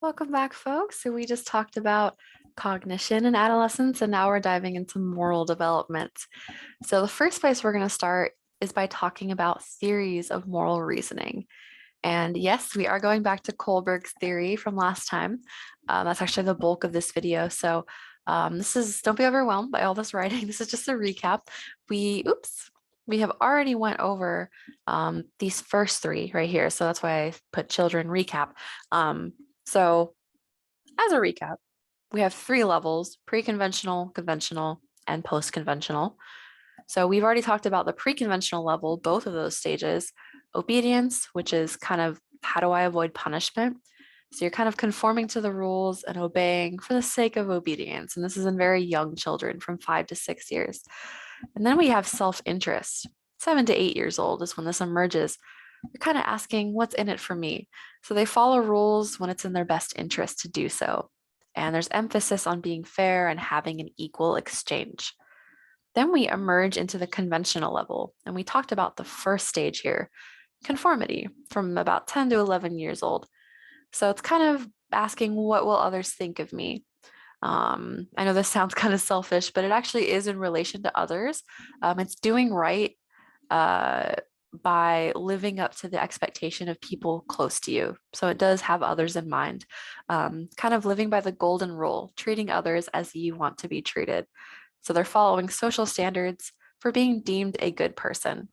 Welcome back, folks. So we just talked about cognition in adolescence, and now we're diving into moral development. So the first place we're going to start is by talking about theories of moral reasoning. And yes, we are going back to Kohlberg's theory from last time. That's actually the bulk of this video. So don't be overwhelmed by all this writing. This is just a recap. We have already went over these first three right here. So that's why I put children recap. So as a recap, we have three levels: pre-conventional, conventional, and post-conventional. So we've already talked about the pre-conventional level, both of those stages. Obedience, which is kind of how do I avoid punishment? So you're kind of conforming to the rules and obeying for the sake of obedience. And this is in very young children from 5 to 6 years. And then we have self-interest. 7 to 8 years old is when this emerges. You're kind of asking, what's in it for me? So they follow rules when it's in their best interest to do so. And there's emphasis on being fair and having an equal exchange. Then we emerge into the conventional level. And we talked about the first stage here, conformity, from about 10 to 11 years old. So it's kind of asking, what will others think of me? I know this sounds kind of selfish, but it actually is in relation to others. It's doing right by living up to the expectation of people close to you. So it does have others in mind, kind of living by the golden rule, treating others as you want to be treated. So they're following social standards for being deemed a good person.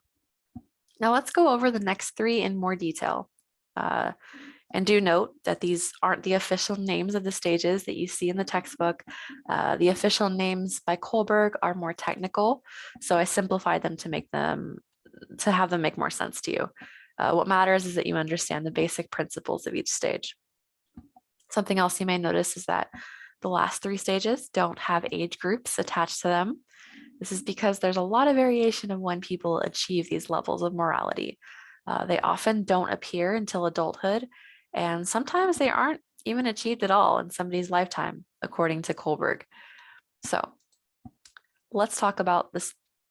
Now let's go over the next three in more detail. And do note that these aren't the official names of the stages that you see in the textbook. The official names by Kohlberg are more technical, so I simplified them to have them make more sense to you. What matters is that you understand the basic principles of each stage. Something else you may notice is that the last three stages don't have age groups attached to them. This is because there's a lot of variation of when people achieve these levels of morality. They often don't appear until adulthood, and sometimes they aren't even achieved at all in somebody's lifetime, according to Kohlberg. So let's talk about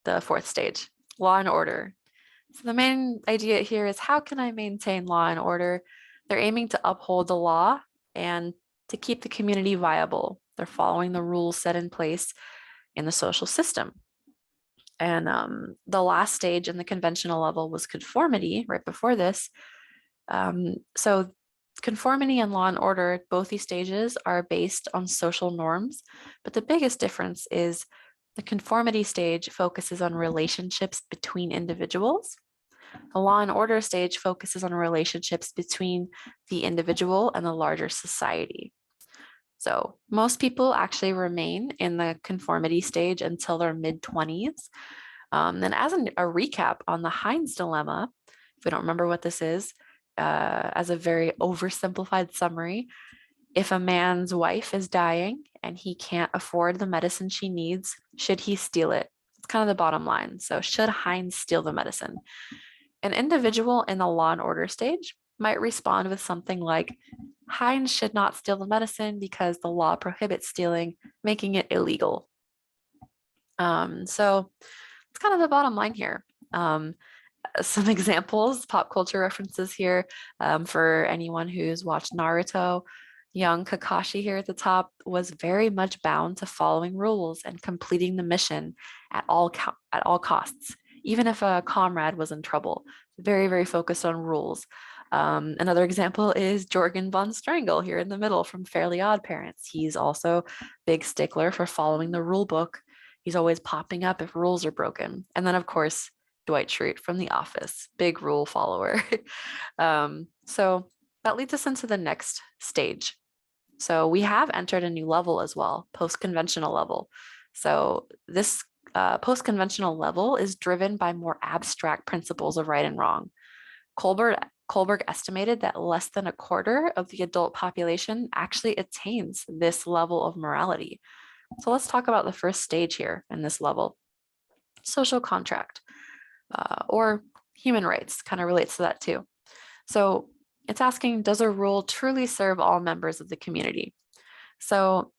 the fourth stage, law and order. So the main idea here is, how can I maintain law and order? They're aiming to uphold the law and to keep the community viable. They're following the rules set in place in the social system. And the last stage in the conventional level was conformity right before this. So conformity and law and order, both these stages are based on social norms, but the biggest difference is the conformity stage focuses on relationships between individuals. The law and order stage focuses on relationships between the individual and the larger society. So most people actually remain in the conformity stage until their mid-20s. And as a recap on the Heinz dilemma, if we don't remember what this is, as a very oversimplified summary, if a man's wife is dying and he can't afford the medicine she needs, should he steal it? It's kind of the bottom line. So should Heinz steal the medicine? An individual in the law and order stage might respond with something like, Heinz should not steal the medicine because the law prohibits stealing, making it illegal. So it's kind of the bottom line here. Some examples, pop culture references here, for anyone who's watched Naruto. Young Kakashi here at the top was very much bound to following rules and completing the mission at all costs, even if a comrade was in trouble. Very, very focused on rules. Another example is Jorgen von Strangle here in the middle from Fairly Odd Parents. He's also big stickler for following the rule book. He's always popping up if rules are broken. And then, of course, Dwight Schrute from The Office, big rule follower. So that leads us into the next stage. So we have entered a new level as well, post-conventional level. So this post-conventional level is driven by more abstract principles of right and wrong. Kohlberg estimated that less than a quarter of the adult population actually attains this level of morality. So let's talk about the first stage here in this level. Social contract, or human rights, kind of relates to that too. So it's asking, does a rule truly serve all members of the community? So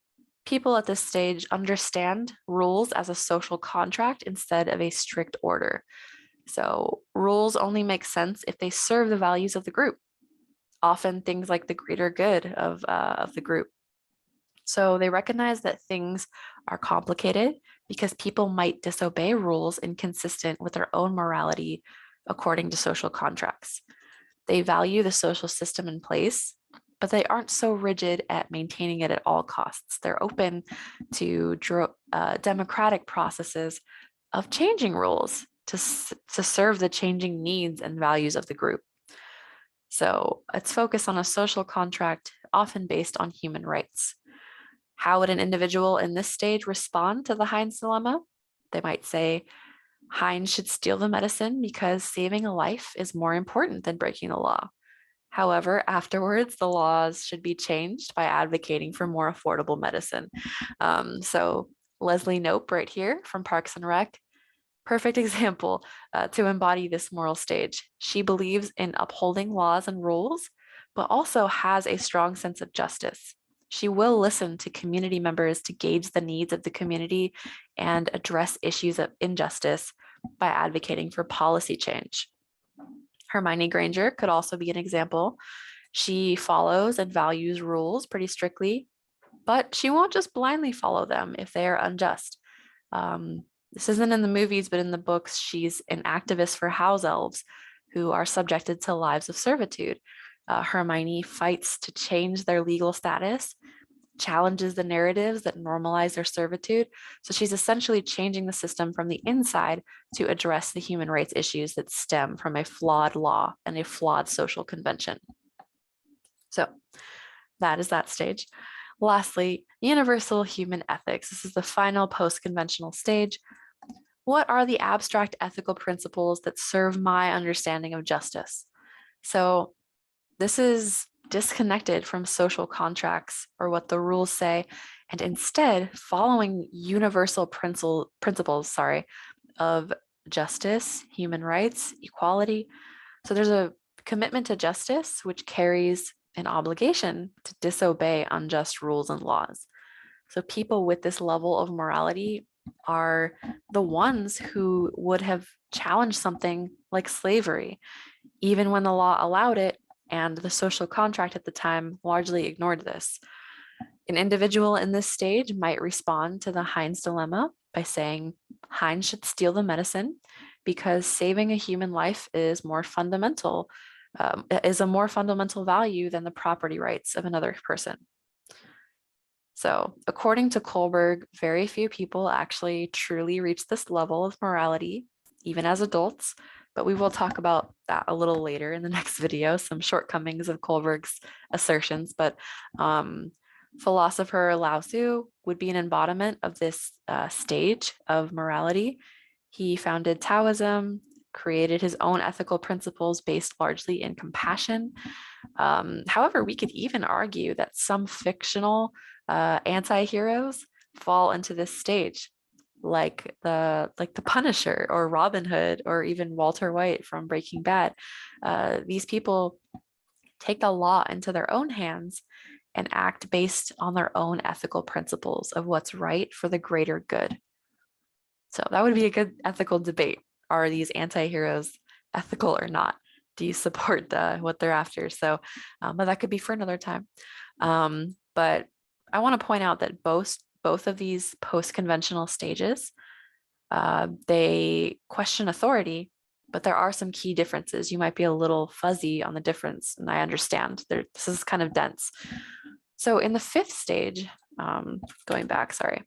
people at this stage understand rules as a social contract instead of a strict order. So rules only make sense if they serve the values of the group. often things like the greater good of the group. So they recognize that things are complicated because people might disobey rules inconsistent with their own morality according to social contracts. They value the social system in place, but they aren't so rigid at maintaining it at all costs. They're open to democratic processes of changing rules to serve the changing needs and values of the group. So it's focused on a social contract, often based on human rights. How would an individual in this stage respond to the Heinz dilemma? They might say, Heinz should steal the medicine because saving a life is more important than breaking the law. However, afterwards, the laws should be changed by advocating for more affordable medicine. So Leslie Knope right here from Parks and Rec, perfect example to embody this moral stage. She believes in upholding laws and rules, but also has a strong sense of justice. She will listen to community members to gauge the needs of the community and address issues of injustice by advocating for policy change. Hermione Granger could also be an example. She follows and values rules pretty strictly, but she won't just blindly follow them if they are unjust. This isn't in the movies, but in the books, she's an activist for house elves who are subjected to lives of servitude. Hermione fights to change their legal status, challenges the narratives that normalize their servitude. So she's essentially changing the system from the inside to address the human rights issues that stem from a flawed law and a flawed social convention. So that is that stage. Lastly, universal human ethics. This is the final post-conventional stage. What are the abstract ethical principles that serve my understanding of justice? So this is disconnected from social contracts or what the rules say, and instead following universal principles, of justice, human rights, equality. So there's a commitment to justice, which carries an obligation to disobey unjust rules and laws. So people with this level of morality are the ones who would have challenged something like slavery, even when the law allowed it and the social contract at the time largely ignored this. An individual in this stage might respond to the Heinz dilemma by saying, Heinz should steal the medicine because saving a human life is a more fundamental value than the property rights of another person. So according to Kohlberg, very few people actually truly reach this level of morality, even as adults, but we will talk about that a little later in the next video, some shortcomings of Kohlberg's assertions, but philosopher Lao Tzu would be an embodiment of this stage of morality. He founded Taoism, created his own ethical principles based largely in compassion. However, we could even argue that some fictional anti-heroes fall into this stage, like the Punisher or Robin Hood or even Walter White from Breaking Bad. These people take the law into their own hands and act based on their own ethical principles of what's right for the greater good. So that would be a good ethical debate. Are these anti-heroes ethical or not? Do you support what they're after? So, but that could be for another time. But I want to point out that both of these post-conventional stages, they question authority, but there are some key differences. You might be a little fuzzy on the difference, and I understand. This is kind of dense. So in the fifth stage, going back, sorry.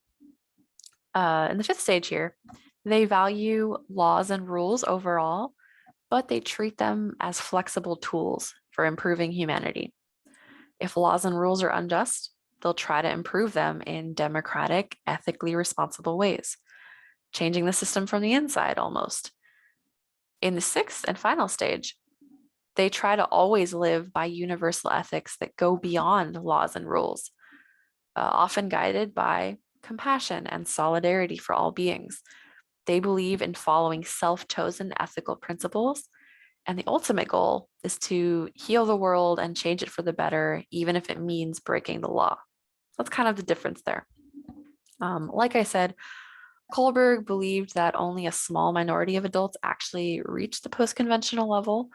In the fifth stage here, they value laws and rules overall, but they treat them as flexible tools for improving humanity. If laws and rules are unjust, they'll try to improve them in democratic, ethically responsible ways, changing the system from the inside almost. In the sixth and final stage, they try to always live by universal ethics that go beyond laws and rules, often guided by compassion and solidarity for all beings. They believe in following self-chosen ethical principles, and the ultimate goal is to heal the world and change it for the better, even if it means breaking the law. That's kind of the difference there. Like I said, Kohlberg believed that only a small minority of adults actually reach the post-conventional level.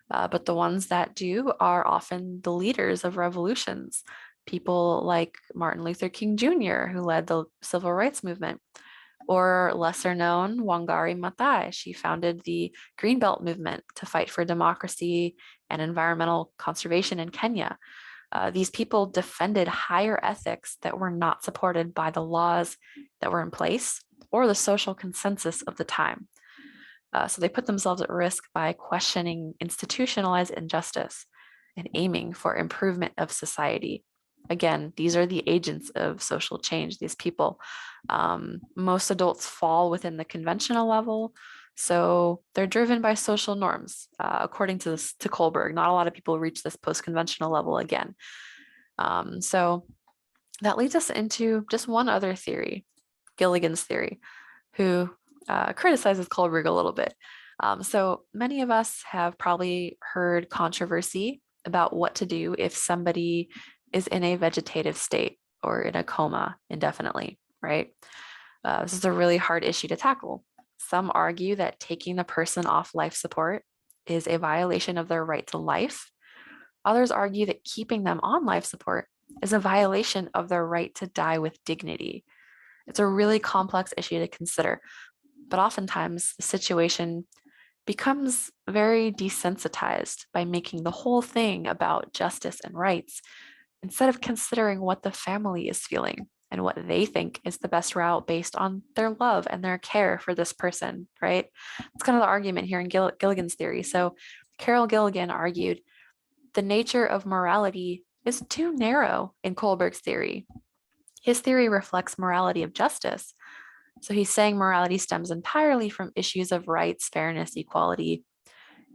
But the ones that do are often the leaders of revolutions. People like Martin Luther King Jr., who led the civil rights movement, or lesser known Wangari Maathai. She founded the Greenbelt movement to fight for democracy and environmental conservation in Kenya. These people defended higher ethics that were not supported by the laws that were in place or the social consensus of the time. So they put themselves at risk by questioning institutionalized injustice and aiming for improvement of society. Again, these are the agents of social change, these people. Most adults fall within the conventional level, so they're driven by social norms, according to Kohlberg. Not a lot of people reach this post-conventional level again. So that leads us into just one other theory, Gilligan's theory, who criticizes Kohlberg a little bit. So many of us have probably heard controversy about what to do if somebody is in a vegetative state or in a coma indefinitely, right? This is a really hard issue to tackle. Some argue that taking the person off life support is a violation of their right to life. Others argue that keeping them on life support is a violation of their right to die with dignity. It's a really complex issue to consider, but oftentimes the situation becomes very desensitized by making the whole thing about justice and rights instead of considering what the family is feeling and what they think is the best route based on their love and their care for this person, right? It's kind of the argument here in Gilligan's theory. So Carol Gilligan argued the nature of morality is too narrow in Kohlberg's theory. His theory reflects morality of justice. So he's saying morality stems entirely from issues of rights, fairness, equality.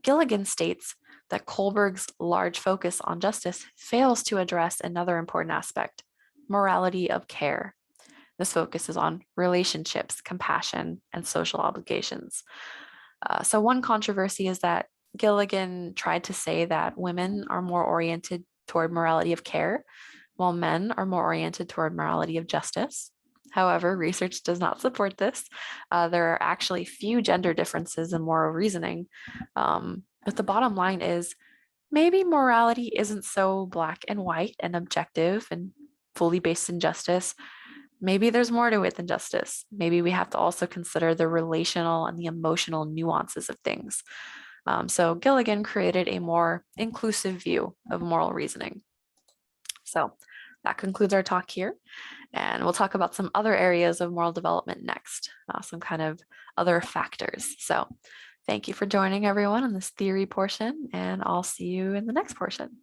Gilligan states that Kohlberg's large focus on justice fails to address another important aspect, morality of care. This focuses on relationships, compassion, and social obligations. So one controversy is that Gilligan tried to say that women are more oriented toward morality of care, while men are more oriented toward morality of justice. However, research does not support this. There are actually few gender differences in moral reasoning. But the bottom line is maybe morality isn't so black and white and objective and fully based in justice. Maybe there's more to it than justice. Maybe we have to also consider the relational and the emotional nuances of things. So Gilligan created a more inclusive view of moral reasoning. So that concludes our talk here. And we'll talk about some other areas of moral development next, some kind of other factors. So thank you for joining everyone in this theory portion, and I'll see you in the next portion.